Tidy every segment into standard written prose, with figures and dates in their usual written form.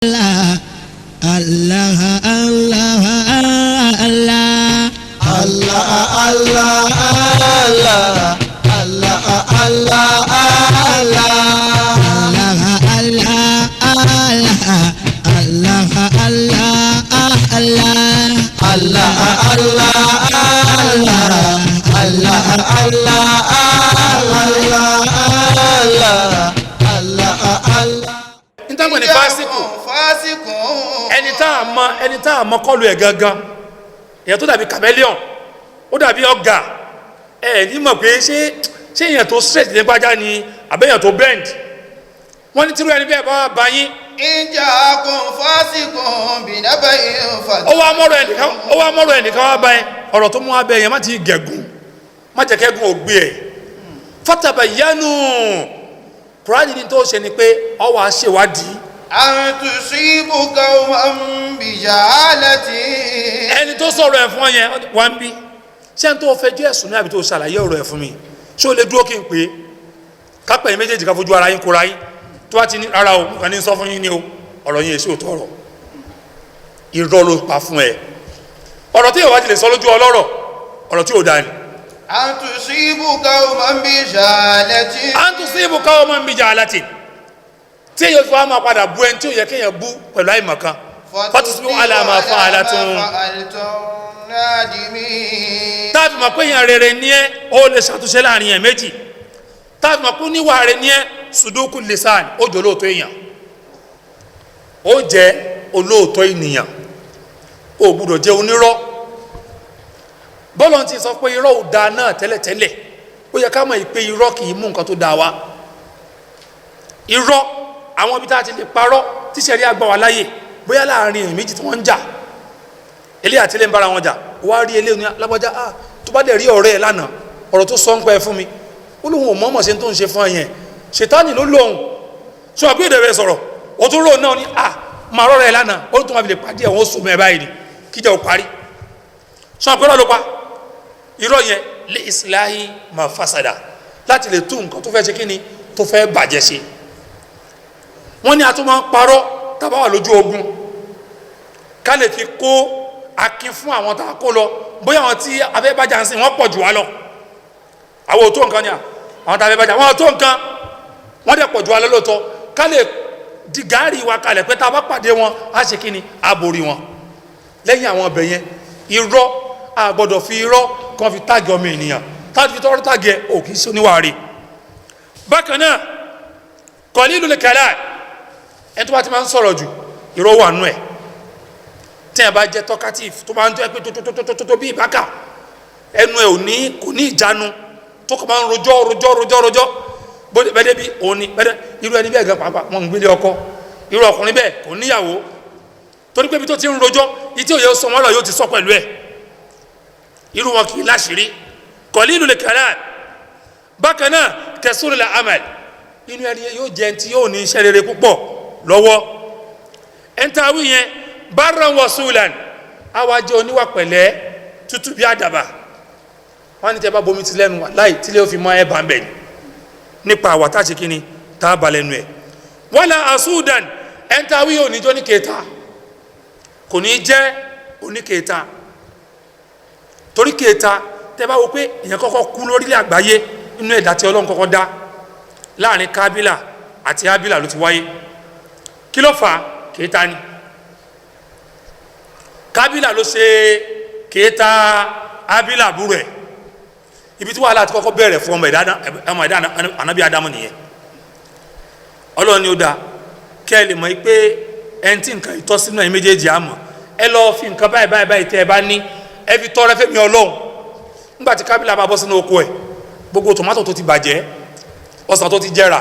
Allah Allah Allah Allah Allah Allah Allah Allah Allah ntàgbọ̀n ní fásikù ẹni tá a mọ kọlu ẹ̀ gangan èyàn tó dàbí chameleon ó dàbí ọ̀gà ẹ̀ ní mọ̀ pé ṣé èyàn tó straight ní gbájá ni àbẹ́yàn tó bend wọ́n ní tírú ẹni bẹ́ẹ̀ bá bá yín. ìjà kún fásikù bìnàbẹ́ ìfàdé. ó wá mọ́rọ̀ ẹnìkan wá bá yẹn ọ̀rọ̀ tó mú abẹ́ yẹn má ti gẹ̀gùn má jẹ́ kẹ́gùn ò gbé ẹ̀ fatabayyanu kùránì ní tó ṣe ni pé ọ wàá ṣèwádìí. an tusibu qawman bijahalati. ẹni tó sọ̀rọ̀ ẹ̀ fún ọ yẹn wá ń bí ṣé n tó fẹjọ́ ẹ̀sùn ní àbí tó ṣàlàyé ọ̀rọ̀ ẹ̀ fún mi ṣé o lè dúró kí n pè é kápẹ́ yín méjèèjì ká fojú ara yín kóra yín tó bá ti ní rárá o nǹkan ní sọ fún yín ní o ọ̀rọ̀ yín èso òótọ́ ọ̀rọ̀ irọ́ ló pa fún ẹ ọ̀rọ̀ tí ìwádìí lè sọ lójú ọlọ́rọ̀ ọ̀rọ̀ tí ò dáa ni. an tusibu qawman bijahalati. an tusibu qawman bijahalati tí èyí fi wá máa padà bu ẹni tí ò yẹ kéèyàn bú pẹ̀lú àìmọ̀kan fatusbihu ala ma fa'altum táàbì mọ̀ pé èèyàn rere ní ẹ́ ó lè ṣàtúnṣe láàrin ẹ̀ méjì táàbì mọ̀ pé níwà rẹ̀ ní ẹ́ sùdúkù lisan ó jẹ́ olóòótọ́ èèyàn ó jẹ́ olóòótọ́ ènìyàn ó gbúdọ̀ jẹ́ onírọ́ bọ́lọ̀ ti sọ pé irọ́ ò dáa náà tẹ́lẹ̀tẹ́lẹ̀ ó yẹ ká mọ̀ pé irọ́ kì í mú nǹkan tó dáa wá irọ́ àwọn ibi tá a ti lè parọ́ tíṣẹ̀rí àgbà wà láyè bóyá láàrin èèyàn méjì tí wọ́n ń jà ilé àti ilé ń bára wọn jà wá rí ilé ní alábọ́já tó bá dẹ̀ rí ọ̀rẹ́ ẹ̀ lánàá ọ̀rọ̀ tó sọ ń pẹ́ fún mi ó lóun ò mọ̀ọ́mọ̀ ṣe tó ń ṣe fún ẹ̀yẹn ṣètánì ló lóun ṣé wàá gbé èdè rẹ sọ̀rọ̀ ó tún rò náà ní máa rọ́ọ̀rẹ́ ẹ̀ lánàá ó tún máa fi lè pàdé ẹ̀ wọ́n sùn mẹ́ báyìí ni kíjà ò parí ṣé àpérò ló pa irọ́ yẹn lé islahi ma fasada láti lè tún nǹkan tó fẹ́ ṣe kíni tó fẹ́ bàjẹ́ ṣe wọ́n ní a tún máa ń parọ́ tàbá wà lójú ogun ká lè fi kó akin fún àwọn tá a kó lọ bóyá àwọn tí abẹ́bàjá ń sìn wọ́n pọ̀ jù wá lọ àwọn ò tó nǹkan ni àwọn tá abẹ́bàjá wọ́n ò tó nǹkan wọ́n dẹ̀ pọ̀ jù wá lọ lóòótọ́ ká lè di gàárì wa kalẹ̀ pé tá a bá pàdé wọn á ṣe kíni á borí wọn lẹ́yìn àwọn ọbẹ̀ yẹn irọ́ a gbọ́dọ̀ fi irọ́ kan fi táàgì ọmọ ènìyàn táàgì fi tọ́rọ́ táàgì ẹ̀ ò kì í ṣe oníwàárí bákan náà qalilul kalam ẹni tó bá ti máa ń sọ̀rọ̀ jù irọ́ wà nú ẹ̀ tí ẹ bá jẹ́ talkative tó máa ń tó ẹ pé tó bí ìbákà ẹnu ẹ kò ní ìjánu tó kọ́ máa ń rojọ́ bẹ́ẹ̀ bí òun ni bẹ́ẹ̀ irú ẹni bẹ́ẹ̀ gan pàápàá wọn ń gbélé ọkọ irú ọkùnrin bẹ́ẹ̀ kò níyàwó torí pé ibi tó ti ń rojọ́ yìí tí òye sọ wọn lọ yóò ti sọ pẹ̀lú ẹ̀ irú wọn kì í láṣìírí qalilul kalam bákan náà kasurul amal inú ẹni yóò jẹ́ ti yóò ní iṣẹ́ rere púpọ̀ lọ́wọ́ ẹ̀ntàwí yẹn barran wasulan awájẹ́ oníwà pẹ̀lẹ́ tútù bí àdàbà wọ́n ní tẹ́ bá bomi ti lẹ́nu láì tí lè fi mọ́ ẹ̀ bá ń bẹ̀ nípa àwàtà ṣe kíni tá a bá lẹ́nu ẹ̀ wala asudan ẹ̀ntàwí yóò níjọ́ ní kẹta kò ní jẹ́ oníkẹta torí kẹta tẹ́ bá wo pé ìyẹn kọ́kọ́ kú lórílẹ̀ àgbáyé inú ẹ̀dá tí Ọlọ́run kọ́kọ́ dá láàrin kábílà àti ábílà ló ti wáyé kí ló fà kẹta ni kábílà ló ṣe kẹta ábílà búrò ẹ̀ ibi tí wàhálà ti kọ́kọ́ bẹ̀rẹ̀ fún ọmọ ẹ̀dá ànábì Ádámù nìyẹn Ọlọ́run ni ó dáa kẹ́ ẹ lè mọ̀ pé ẹni tí nǹkan ìtọ́sínú ẹ̀yin méjèèjì àmọ́ ẹ lọ fi nǹkan báyìí tẹ́ ẹ bá ní ẹ fi tọrẹ fẹ́mi Ọlọ́run nígbà tí kábílà bá bọ́ sínú oko ẹ̀ gbogbo tòmátò tó ti bàjẹ́ ọsàn tó ti jẹrà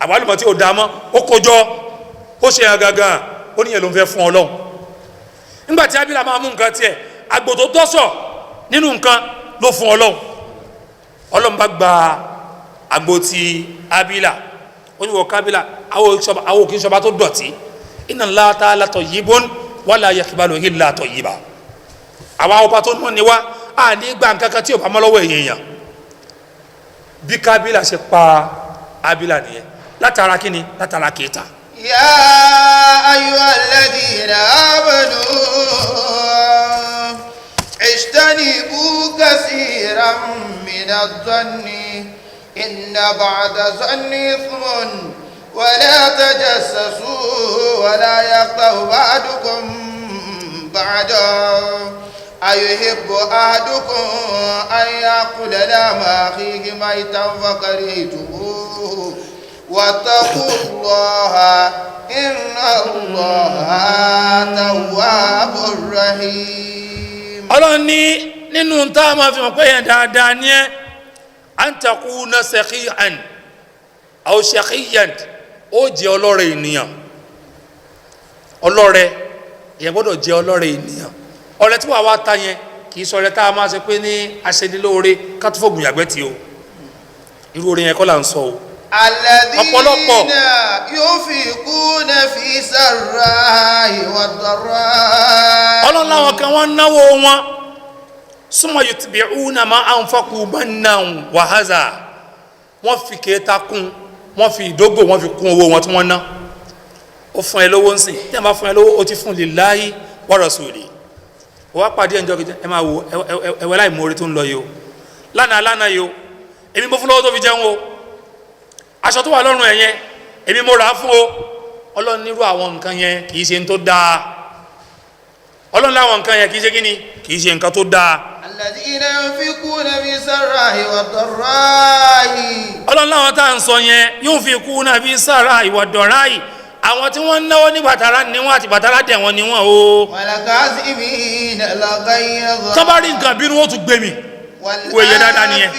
àbálùmọ̀ tí ò dá mọ́ ó kójọ ó ṣe hàn gangan ó níyẹn ló ń fẹ́ fún Ọlọ́run nígbà tí ábílà máa mú nǹkan tiẹ̀ àgbò tó tọ́sọ̀ nínú nǹkan ló fún Ọlọ́run bá gba àgbò ti ábílà ó ní wọ kábílà àwọn òkè ìṣọba tó dọ̀tí inna Allaha ta'ala tayyibun wala yaqbalu illa tayyiba àwa ọba tó mọ̀ ní wá a ní gbà nǹkan kan tí ò bá mọ́ lọ́wọ́ èèyàn bí kábílà ṣe pa ábílà nìyẹn látara kíni látara kẹta يا أيها الذين آمنوا اجتنبوا كثيرا من الظن إن بعد الظن إثم ولا تجسسوا ولا يغتب بعضكم بعضا أيحب أحدكم أن يأكل لحم أخيه ميتا فكرهتموه واتقوا الله إن الله تواب رحيم. Ọlọ́run ní nínú tá a máa fi mọ̀ pé yẹn dáadáa ni ẹ́ an takuna sakhiyan aw shakhiyan ó jẹ́ ọlọ́rẹ̀ ènìyàn ọlọ́rẹ̀ yẹn gbọ́dọ̀ jẹ́ ọlọ́rẹ̀ ènìyàn ọ̀rẹ́ tí wàá wá ta yẹn kì í sọ ọ̀rẹ́ tá a máa ṣe pé ní aṣẹ́nilóore ká tó fògùn yàgbẹ́ tí o irú orin yẹn kọ́ là ń sọ o. alladhina yunfiquna fi sarra'i wad-dharra'i. ọlọ́run láwọn kan wọ́n náwó wọn summa yutbi'una ma anfaqu mannan wa hadha wọ́n fi kéta kún wọ́n fi ìdógò wọ́n fi kún owó wọn tí wọ́n ná ó fún ẹ lówó ń sìn tí a bá fún ẹ lówó ó ti fún lillahi wa rasuli wá pàdé ẹ̀njọ́ kìí ẹ máa wo ẹwẹ́ láì mú orí tó ń lọ yìí o lánàá yìí o èmi mo fún lọ́wọ́ tó fi jẹun o aṣọ tó wà lọ́rùn ẹ̀ yẹn èmi mo rà á fún o ọlọ́run nírú àwọn nǹkan yẹn kìí ṣe tó dáa ọlọ́run láwọn nǹkan yẹn kìí ṣe kíni kìí ṣe nǹkan tó dáa. alladhina yunfiquna fi sarra'i wad-dharra'i. ọlọ́run láwọn tá à ń sọ yẹn yunfiquna fi sarra'i wad-dharra'i àwọn tí wọ́n náwó ní bàtàrà ni wọ́n àti bàtàrà dẹ̀ wọ́n ni wọ́n o. wal-kaazimina al-ghayza. tó bá rí nǹkan bínú ó tún gbé mi wo èyẹ dáadáa nìyẹn.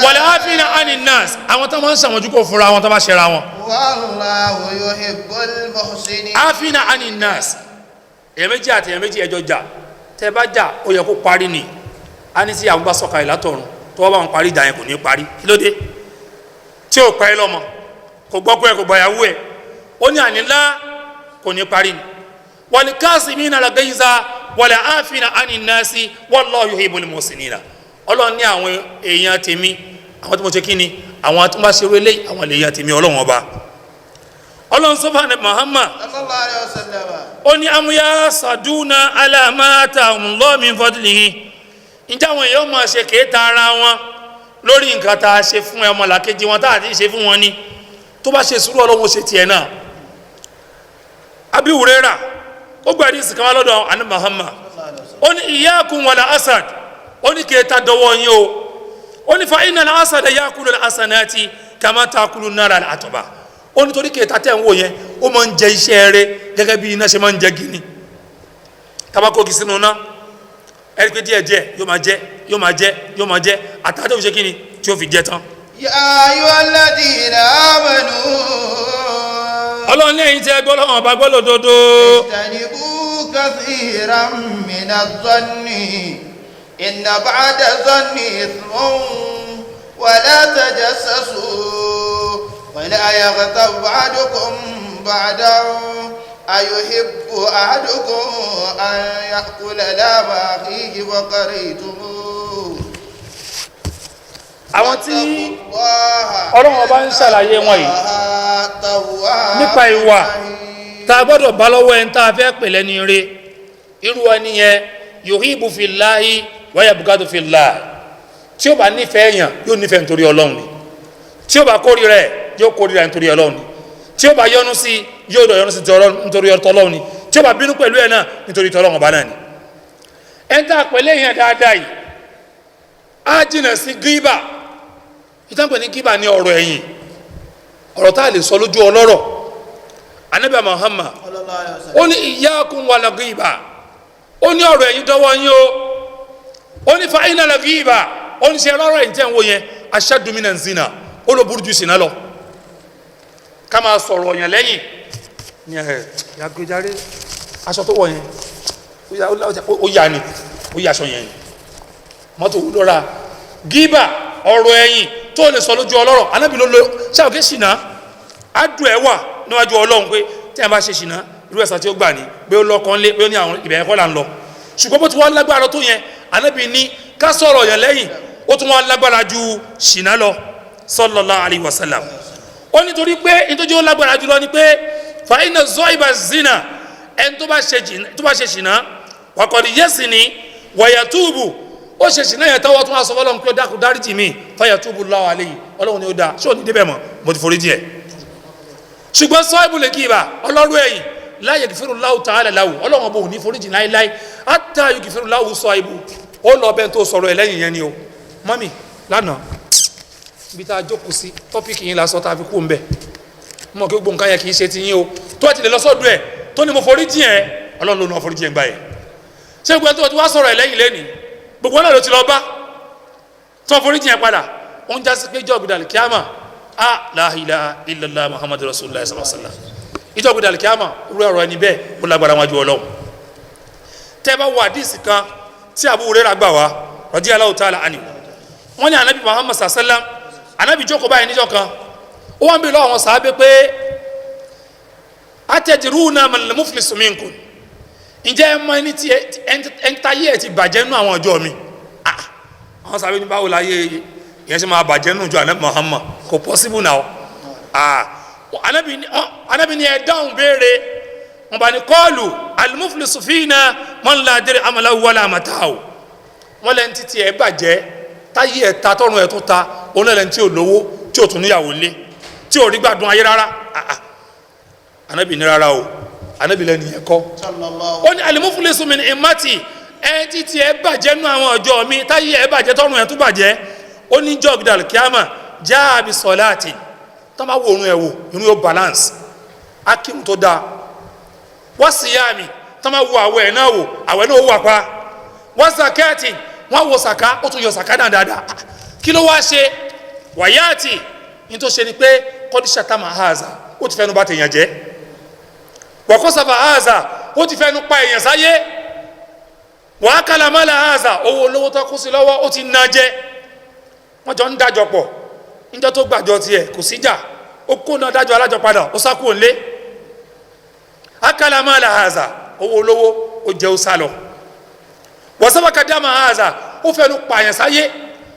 wal-aafina 'anin nas àwọn tó máa ń ṣàmójúkò fúnra wọn tó bá ṣẹra wọn. wallahu yuhibbul muhsinin. aafina 'anin nas èyàn méjì àti èyàn méjì ẹjọ jà tẹ bá jà ó yẹ kó parí ni a ní tí àwọn bá sọ̀ka ìlàtọ̀run tó wọ́n bá wọn parí ìjà yẹn kò ní parí kí ló dé tí ò pa ẹ lọ́mọ kò gbọ́ pé ẹ kò gbàyàwó ẹ ó ní ànílá kò ní parí ni wal kaazimina al-ghayza wal aafina 'anin nasi wallahu yuhibbul muhsinina ọlọ́run ní àwọn èèyàn tèmi àwọn tí mo ṣe kí ni àwọn tó bá ṣe eré lẹ́yìn àwọn èèyàn tèmi ọlọ́run ọba ọlọ́run sọ́fà ní Muhammad sallallahu alaihi wasallam ó ní amúyá sàdúnà aláàmáta Allah min fadlihi ìjà àwọn èèyàn máa ṣe kéèta ara wọn lórí nǹkan tá a ṣe fún ẹ ọmọlàkejì wọn tá a ti ṣe fún wọn ni tó bá ṣe sùúrù ọlọ́run ṣe tiẹ̀ náà. Abi Huraira ó gba àdìsí kan wá lọ́dọ̀ àní Muhammad ó ní iyyakum wal asad ó ní kéèta dọwọ́ yín o ó ní fa innal asada yakulu al hasanati kama takulu nara al atba ó ní torí kéèta tẹ̀ ń wò yẹn ó máa ń jẹ iṣẹ́ rẹ̀ gẹ́gẹ́ bí iná ṣe máa ń jẹ gini tabako kì sínú náà ẹ̀rí pé díẹ̀ díẹ̀ yóò máa jẹ yóò máa jẹ yóò máa jẹ àtàtà òṣè kíni tí ó fi jẹ tán. ya ayyuhalladhina amanu. ọlọ́run lẹ́yìn tí ẹ gbọ́ lọ́wọ́ ọba gbọ́ lódodo. ijtanibu kathiran minadh-dhanni inna ba'da dhanni ithmun wa la tajassasu wa la yaghtab ba'dukum ba'dan ayuhibbu ahadukum an ya'kula lahma akhihi fakarihtumu. àwọn tí ọlọ́run ọba ń ṣàlàyé wọn yìí nípa ìwà tá a gbọ́dọ̀ bá lọ́wọ́ ẹni tá a fẹ́ pè lẹ́ni ire irú ẹni yẹn yuhibbu fillahi wa yabghadu fillahi tí ó bá nífẹ̀ẹ́ èèyàn yóò nífẹ̀ẹ́ nítorí ọlọ́run ni tí ó bá kórìíra ẹ̀ yóò kórìíra nítorí ọlọ́run ni tí ó bá yọ́nú sí yóò dọ̀ yọ́nú sí nítorí ọlọ́run ni tí ó bá bínú pẹ̀lú ẹ̀ náà nítorí ọlọ́run ọba náà ni. ẹni tá a pẹ̀lẹ́ èèyàn dáadáa yìí á jìnà sí gíbà ìtànpẹ̀ ní gíbà ní ọ̀rọ̀ ẹ̀yìn ọ̀rọ̀ tá a lè sọ lójú ọlọ́rọ̀ Ànábì Muhammad ó ní iyyakum wal ghiba ó ní ọ̀rọ̀ ẹ̀yìn dọ́wọ́ yín o ó ní fa innal ghiba ó ní ṣe rárá ẹ̀yìn tẹ́ ń wò yẹn ashaddu minan zina ó lọ burú ju sìnà lọ ká máa sọ̀rọ̀ yẹn lẹ́yìn ní ẹ̀ yàgbéjáre aṣọ tó wọ̀ yẹn ó yà ni ó yà aṣọ yẹn mọ́tò lọ́ra gíbà ọ̀rọ̀ ẹ̀yìn tó lè sọ lójú ọlọ́rọ̀ Ànábì ló ṣàwọ́kẹ́ ṣìnà ádùn ẹ̀ wà níwájú ọlọ́run pé tí a bá ṣe ṣìnà irú ẹ̀sà tí ó gbà ní pé ó lọ́kàn lé pé ó ní àwọn ìbẹ̀rẹ̀ kọ́ là ń lọ ṣùgbọ́n bó ti wá lágbára tó yẹn Ànábì ní ká sọ̀rọ̀ yẹn lẹ́yìn ó tún wá lágbára ju ṣìnà lọ sallallahu alaihi wasallam ó nítorí pé nítorí ó lágbára jùlọ ni pé fa iná zọ́ ibà zina ẹni tó bá ṣe ṣìnà wàkọ̀dì yẹ́sì ni wàyàtúbù ó ṣe ṣìnà yẹn tọ́wọ́ tó wá sọ fọlọ́run pé ó dákun dáríjì mi fàyàtúbù láwà lẹ́yìn ọlọ́run ni ó dáa ṣé ò ní débẹ̀ mọ́ mo ti forí díẹ̀ ṣùgbọ́n sọ́ọ́bù lè kí ibà ọlọ́run ẹ̀yìn láyé kìfìrù láwù tààlà láwù ọlọ́run ọba ò ní foríjì láíláí àtà yóò kìfìrù láwù sọ ibù ó lọ bẹ́ẹ̀ tó sọ̀rọ̀ ẹ̀ lẹ́yìn yẹn ni o mọ́mì lánàá ibi tá a jókòó sí tọ́pìkì yín la sọ tá a fi kú ń bẹ̀ mọ̀ kí gbogbo nǹkan yẹn kì í ṣe ti yín o tó ti lè lọ sọ́dọ̀ ẹ̀ tó ní mo foríjì ẹ̀ ọlọ́run ló ní foríjì ẹ̀ gbà yẹn ṣé gbogbo tó ti wá sọ̀rọ̀ ẹ̀ lẹ́yìn lẹ́nìí gbogbo náà ló ti lọ bá tó foríjì ẹ̀ padà ó ń jásí pé ìjọ gbìdàlì kíámà la ilaha illallah muhammadu rasulullah sallallahu alaihi wasallam ìjọ gbìdàlì kíámà rú ọ̀rọ̀ ẹni bẹ́ẹ̀ ó lágbára wájú ọlọ́run tẹ́ bá wo àdìsí kan tí Abu Hurairah gbà wá radiyallahu ta'ala anhu wọ́n ní anabi muhammad sallam anabi jókòó báyìí níjọ́ kan ó wọ́n bí lọ́wọ́ wọn sàábé pé atadruna man al-muflisu minkum ǹjẹ́ ẹ mọ ẹni tí ẹni táyé ẹ̀ ti bàjẹ́ nínú àwọn ọjọ́ mi àwọn sàábé ní báwo láyé ìyẹn ṣe máa bàjẹ́ nínú ọjọ́ anabi muhammad kò possible now anabi ni ẹ dáhùn béèrè wọn bá ní qalu al-muflisu fina man la dirham lahu wala mata' wọn lẹ́ni títí ẹ bàjẹ́ táyé ẹ̀ ta tọrùn ẹ̀ tó ta òun lẹ́ni tí ò lówó tí ò tún níyàwó lé tí ò rí gbádùn ayé rárá anabi ní rárá o anabi lẹ́ni yẹn kọ́ ó ní al-muflisu min ummati ẹ̀ títí ẹ̀ bàjẹ́ nú àwọn ọjọ́ mi táyé ẹ̀ bàjẹ́ tọrùn ẹ̀ tó bàjẹ́ ó ní jọ́gídàl kíámà jaa bi salati tó bá wo òun ẹ̀ wò inú yóò balance akíhun tó dáa wa siyami tó bá wo àwẹ̀ náà wò àwẹ̀ náà ó wà pa wa zakati wọ́n wo sàká ó tún yọ sàká náà dáadáa kí ló wá ṣe wàyáàtì ní tó ṣe ni pé kọ́díṣà táwọn àhàzà ó ti fẹ́nu bá tèèyàn jẹ́ wàkọ́sàbà àhàzà ó ti fẹ́nu pa èèyàn sáyé wàákàlà mọ́là àhàzà owó olówó tó kú sí lọ́wọ́ ó ti ná jẹ wọ́n jọ ń dájọ pọ̀ níjọ́ tó gbàjọ tiẹ̀ kò síjà ó kó náà dájọ alájọ padà ó sákò ńlé àkàlà mọ́là àhàzà owó olówó ó jẹ́ ó sálọ wọ́sábàkà dáma àhàzà ó fẹ́nu pààyàn sáyé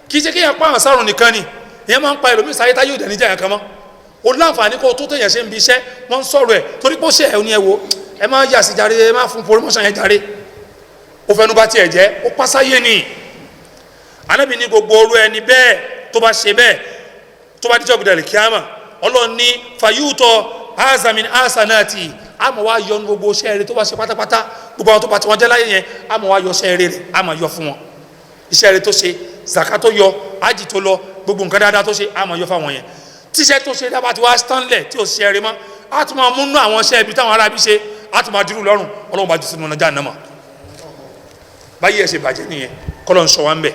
kì í ṣe kéèyàn pààyàn sárùn nìkan ni ìyẹn máa ń pa ẹlòmíì sáyé táyé òdẹ níjà yẹn kan mọ́ o láǹfààní kó o tó tẹ̀yàn ṣe ń bi iṣẹ́ wọ́n ń sọ̀rọ̀ ẹ̀ torí pé ó ṣe ẹ̀ ní ẹ wo ẹ máa yà sí jàre ẹ máa fún promotion yẹn jàre ó fẹ́nu bá tiẹ̀ jẹ́ ó pa sáyé ni Ànábì ní gbogbo orú ẹni bẹ́ẹ̀ tó bá ṣe bẹ́ẹ̀ tó bá díjọ́ gbìdàlẹ̀ kíámà Ọlọ́run ní fayútọ̀ azamin asanati àmọ́ wá yọ gbogbo iṣẹ́ rẹ̀ tó bá ṣe pátápátá gbogbo àwọn tó bá ti wọ́n jẹ́ láyé yẹn àmọ́ wá yọ iṣẹ́ rẹ̀ àmọ́ yọ fún wọn iṣẹ́ rẹ̀ tó ṣe zaka tó yọ ájì tó lọ gbogbo nǹkan dáadáa tó ṣe àmọ́ yọ fáwọn yẹn tíṣẹ́ tó ṣe dábàá tí wàá stanlẹ̀ tí ò ṣiṣẹ́ rẹ̀ mọ́ á tún máa múnú àwọn iṣẹ́ ibi táwọn arábí ṣe á tún máa dirú lọ́rùn Ọlọ́run bá jù sínú ọ̀nà Jahannama báyìí ẹ̀ ṣe bàjẹ́ nìyẹn kọ́lọ́ ń sọ wá ń bẹ̀